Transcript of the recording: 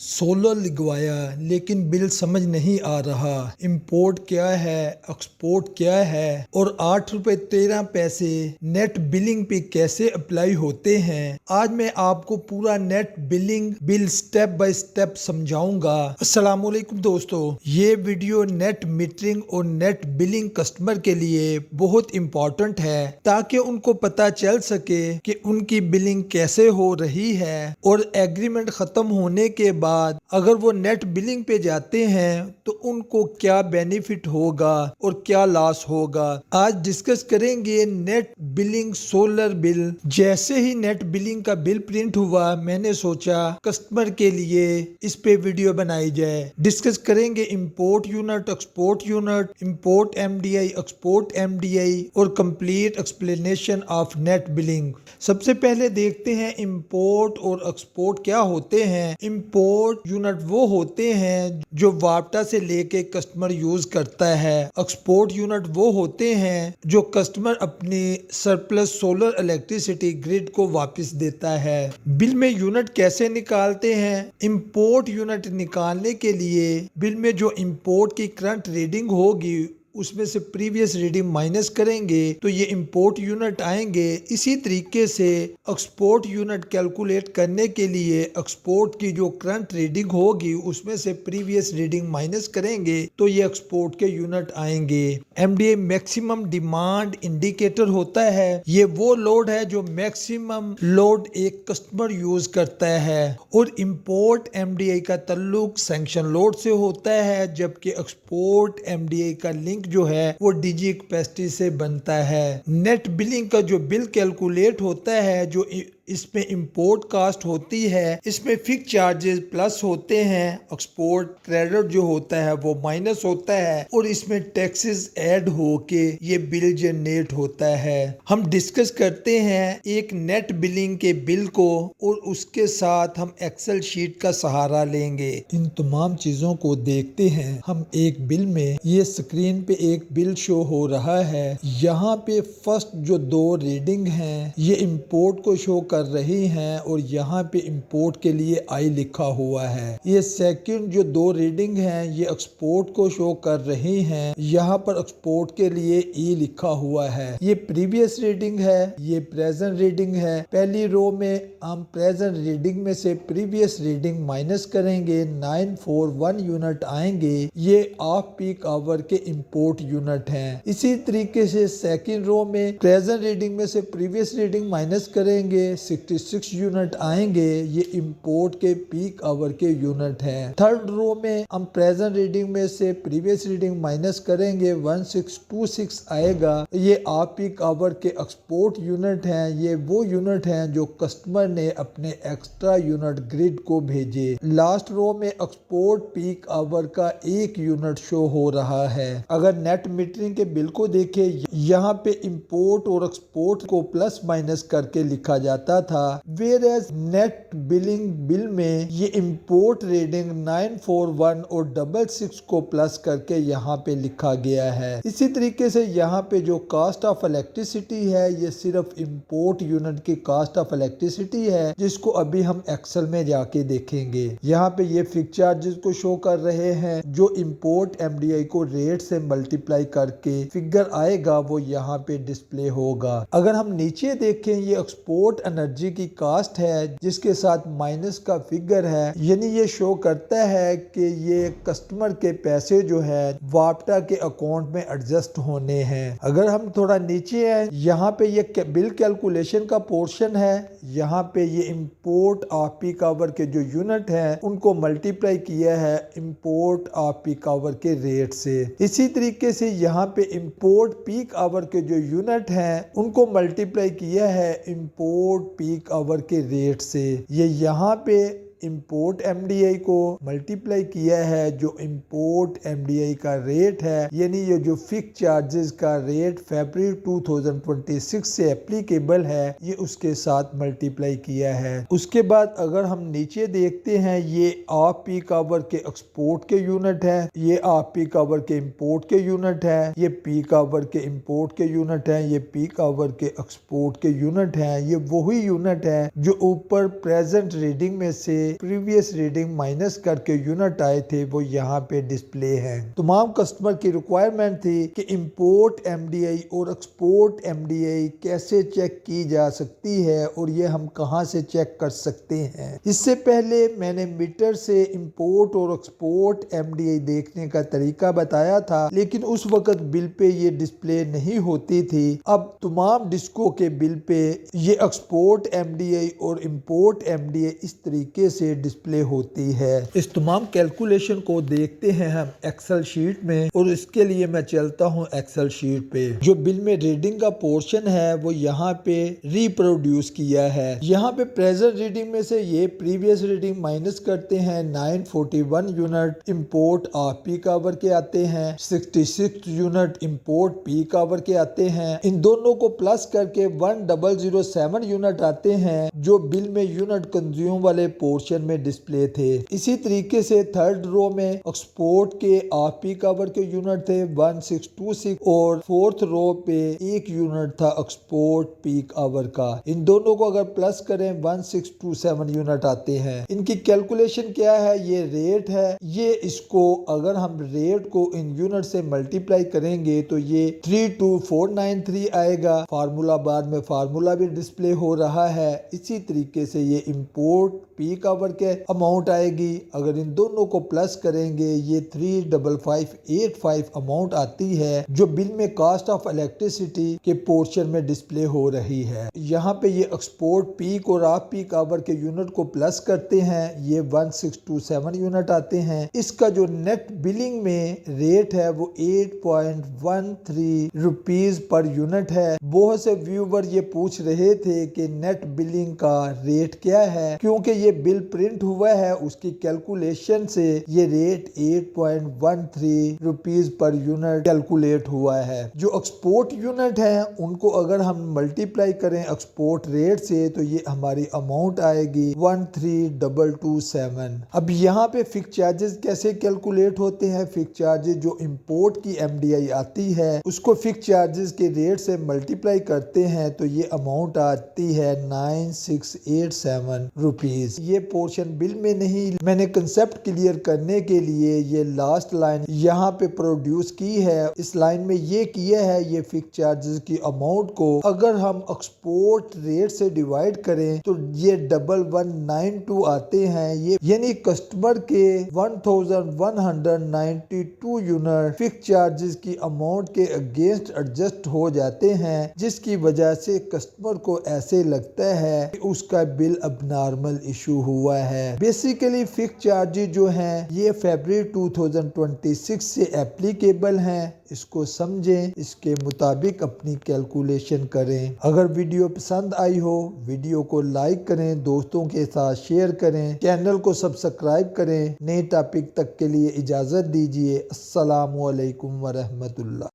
Solar लगवाया लेकिन bill समझ नहीं आ रहा। इंपोर्ट क्या है, एक्सपोर्ट क्या है और 8 रुपए 13 पैसे नेट बिलिंग पे कैसे अप्लाई होते हैं। आज मैं आपको पूरा net billing bill step by step समझाऊंगा। अस्सलाम वालेकुम दोस्तों, ये वीडियो नेट मीटरिंग और नेट बिलिंग कस्टमर के लिए बहुत इम्पोर्टेंट है ताकि उनको पता चल सके कि उनकी बिलिंग कैसे हो रही है और एग्रीमेंट खत्म होने के बाद अगर वो नेट बिलिंग पे जाते हैं तो उनको क्या बेनिफिट होगा और क्या लॉस होगा। आज डिस्कस करेंगे नेट बिलिंग सोलर बिल। जैसे ही नेट बिलिंग का बिल प्रिंट हुआ मैंने सोचा कस्टमर के लिए इस पे वीडियो बनाई जाए। डिस्कस करेंगे import unit, export unit, import MDI, export MDI और complete explanation of net billing. सबसे पहले देखते हैं इंपोर्ट और एक्सपोर्ट क्या होते हैं। इंपोर्ट यूनिट वो होते हैं जो वापटा से लेके कस्टमर यूज करता है। एक्सपोर्ट यूनिट वो होते हैं जो कस्टमर अपनी सरप्लस सोलर इलेक्ट्रिसिटी ग्रिड को वापस देता है। बिल में यूनिट कैसे निकालते हैं। इंपोर्ट यूनिट निकालने के लिए बिल में जो इंपोर्ट की करंट रीडिंग होगी उसमें से प्रीवियस रीडिंग माइनस करेंगे तो ये इंपोर्ट यूनिट आएंगे। इसी तरीके से एक्सपोर्ट यूनिट कैलकुलेट करने के लिए एक्सपोर्ट की जो करंट रीडिंग होगी उसमें से प्रीवियस रीडिंग माइनस करेंगे तो ये एक्सपोर्ट के यूनिट आएंगे। एमडीए मैक्सिमम डिमांड इंडिकेटर होता है। ये वो लोड है जो मैक्सिमम लोड एक कस्टमर यूज करता है और इंपोर्ट एमडीआई का ताल्लुक सैंक्शन लोड से होता है, जबकि एक्सपोर्ट एमडीआई का लिंक जो है वो डीजी कैपेसिटी से बनता है। नेट बिलिंग का जो बिल कैलकुलेट होता है, जो इसमें इंपोर्ट कास्ट होती है, इसमें फिक्स चार्जेस प्लस होते हैं, एक्सपोर्ट क्रेडिट जो होता है वो माइनस होता है और इसमें टैक्सेस ऐड होके ये बिल जनरेट होता है। हम डिस्कस करते हैं एक नेट बिलिंग के बिल को और उसके साथ हम एक्सेल शीट का सहारा लेंगे। इन तमाम चीजों को देखते हैं हम एक बिल में। ये स्क्रीन पे एक बिल शो हो रहा है। यहाँ पे फर्स्ट जो दो रीडिंग हैं ये इंपोर्ट को शो कर रही हैं और यहाँ पे इंपोर्ट के लिए आई लिखा हुआ है। ये सेकंड जो दो रीडिंग हैं ये एक्सपोर्ट को शो कर रही हैं, यहाँ पर एक्सपोर्ट के लिए ई लिखा हुआ है। ये प्रीवियस रीडिंग है, ये प्रेजेंट रीडिंग है। पहली रो में हम प्रेजेंट रीडिंग में से प्रीवियस रीडिंग माइनस करेंगे, 941 यूनिट आएंगे। ये ऑफ पीक आवर के इंपोर्ट यूनिट हैं। इसी तरीके से सेकंड रो में प्रेजेंट रीडिंग में से प्रीवियस रीडिंग माइनस करेंगे, 66 यूनिट आएंगे। ये इंपोर्ट के पीक आवर के यूनिट हैं। थर्ड रो में हम प्रेजेंट रीडिंग में से प्रीवियस रीडिंग माइनस करेंगे, 1626 आएगा। ये ऑफ पीक आवर के एक्सपोर्ट यूनिट हैं। ये वो यूनिट हैं जो कस्टमर ने अपने एक्स्ट्रा यूनिट ग्रिड को भेजे। लास्ट रो में एक्सपोर्ट पीक आवर का एक यूनिट शो हो रहा है। अगर नेट मीटरिंग के बिल को देखें, यहाँ पे इंपोर्ट और एक्सपोर्ट को प्लस माइनस करके लिखा जाता था, where as net billing bill में ये इंपोर्ट रीडिंग 941 और 66 को प्लस करके यहाँ पे लिखा गया है। इसी तरीके से यहाँ पे जो कास्ट ऑफ इलेक्ट्रिसिटी है ये सिर्फ इंपोर्ट यूनिट की कास्ट ऑफ इलेक्ट्रिसिटी है, जिसको अभी हम एक्सेल में जाके देखेंगे। यहाँ पे ये फिक्स चार्जेस को शो कर रहे हैं जो इंपोर्ट एमडीआई को रेट से मल्टीप्लाई करके फिगर आएगा वो यहाँ पे डिस्प्ले होगा। अगर हम नीचे देखें ये एक्सपोर्ट एनर्जी की कास्ट है जिसके साथ माइनस का फिगर है, यानी ये शो करता है कि ये कस्टमर के पैसे जो है वापटा के अकाउंट में एडजस्ट होने हैं। अगर हम थोड़ा नीचे हैं, यहाँ पे ये बिल कैलकुलेशन का पोर्शन है। यहाँ पे ये इंपोर्ट ऑफ पीक आवर के जो यूनिट है उनको मल्टीप्लाई किया है इंपोर्ट ऑफ पीक आवर के रेट से। इसी तरीके से यहाँ पे इंपोर्ट पीक आवर के जो यूनिट हैं उनको मल्टीप्लाई किया है इंपोर्ट पीक आवर के रेट से। ये यहाँ पे इंपोर्ट एमडीआई को मल्टीप्लाई किया है जो इंपोर्ट एमडीआई का रेट है, यानी ये जो फिक्स चार्जेस का रेट फरवरी 2026 से एप्लीकेबल है ये उसके साथ मल्टीप्लाई किया है। उसके बाद अगर हम नीचे देखते हैं ये ऑफ पीक आवर के एक्सपोर्ट के यूनिट है, ये ऑफ पीक आवर के इंपोर्ट के यूनिट है, ये पीक आवर के इंपोर्ट के यूनिट है, ये पीक आवर के एक्सपोर्ट के यूनिट है। ये वही यूनिट है जो ऊपर प्रेजेंट रीडिंग में से प्रीवियस रीडिंग माइनस करके यूनिट आए थे वो यहाँ पे डिस्प्ले हैं। तमाम कस्टमर की रिक्वायरमेंट थी कि इंपोर्ट एमडीआई और एक्सपोर्ट एमडीआई कैसे चेक की जा सकती है और ये हम कहां से चेक कर सकते हैं। इससे पहले मैंने मीटर से इंपोर्ट और एक्सपोर्ट एमडीआई देखने का तरीका बताया था, लेकिन उस वक्त बिल पे ये डिस्प्ले नहीं होती थी। अब तमाम डिस्को के बिल पे ये एक्सपोर्ट एमडीआई और इंपोर्ट एमडीआई इस तरीके से डिस्प्ले होती है। इस तमाम कैलकुलेशन को देखते हैं हम एक्सेल शीट में, और इसके लिए मैं चलता हूँ एक्सेल शीट पे। जो बिल में रीडिंग का पोर्शन है वो यहाँ पे रिप्रोड्यूस किया है। यहाँ पे प्रेजेंट रीडिंग में से ये प्रीवियस रीडिंग माइनस करते हैं 941 unit import off peak hour के आते हैं, 66 यूनिट इंपोर्ट पीक आवर के आते हैं। इन दोनों को प्लस करके 1007 यूनिट आते हैं जो बिल में यूनिट कंज्यूम वाले पोर्शन में डिस्प्ले थे। इसी तरीके से थर्ड रो में एक्सपोर्ट के ऑफ पीक आवर के यूनिट थे 1626 और फोर्थ रो पे एक यूनिट था एक्सपोर्ट पीक आवर का। इन दोनों को अगर प्लस करें 1627 यूनिट आते हैं। इनकी कैलकुलेशन क्या है, ये रेट है। ये इसको अगर हम रेट को इन यूनिट से मल्टीप्लाई करेंगे तो ये 32493 आएगा। फार्मूला बार में फार्मूला भी डिस्प्ले हो रहा है। इसी तरीके से ये इंपोर्ट पीक आवर के अमाउंट आएगी। अगर इन दोनों को प्लस करेंगे ये 35585 अमाउंट आती है जो बिल में कॉस्ट ऑफ इलेक्ट्रिसिटी के पोर्शन में डिस्प्ले हो रही है। यहाँ पे ये एक्सपोर्ट पीक और ऑफ पीक आवर के यूनिट को प्लस करते हैं, ये 1627 यूनिट आते हैं। इसका जो नेट बिलिंग में रेट है वो 8.13 रुपीज पर यूनिट है। बहुत से व्यूवर ये पूछ रहे थे कि नेट बिलिंग का रेट क्या है, क्योंकि ये बिल प्रिंट हुआ है उसकी कैलकुलेशन से ये rate 8.13 rupees per unit calculate हुआ है। जो एक्सपोर्ट यूनिट है उनको अगर हम मल्टीप्लाई करें एक्सपोर्ट रेट से तो ये हमारी अमाउंट आएगी 13227। अब यहाँ पे फिक्स चार्जेस कैसे कैलकुलेट होते हैं। फिक्स चार्जेस जो इंपोर्ट की एमडीआई आती है उसको फिक्स चार्जेस के रेट से मल्टीप्लाई करते हैं तो ये अमाउंट आती है 9687 रुपीज। ये पोर्शन बिल में नहीं, मैंने कंसेप्ट क्लियर करने के लिए ये लास्ट लाइन यहाँ पे प्रोड्यूस की है। इस लाइन में ये किया है, ये फिक्स चार्जेस की अमाउंट को अगर हम एक्सपोर्ट रेट से डिवाइड करें तो ये 1192 आते हैं। ये यानी कस्टमर के 1192 यूनिट फिक्स चार्जेस की अमाउंट के अगेंस्ट एडजस्ट हो जाते हैं, जिसकी वजह से कस्टमर को ऐसे लगता है कि उसका बिल अब नॉर्मल इशू हुआ है। बेसिकली फिक्स चार्जेस जो हैं ये फरवरी 2026 से एप्लीकेबल हैं। इसको समझें, इसके मुताबिक अपनी कैलकुलेशन करें। अगर वीडियो पसंद आई हो वीडियो को लाइक करें, दोस्तों के साथ शेयर करें, चैनल को सब्सक्राइब करें। नए टॉपिक तक के लिए इजाज़त दीजिए। अस्सलामु अलैकुम व रहमतुल्लाह।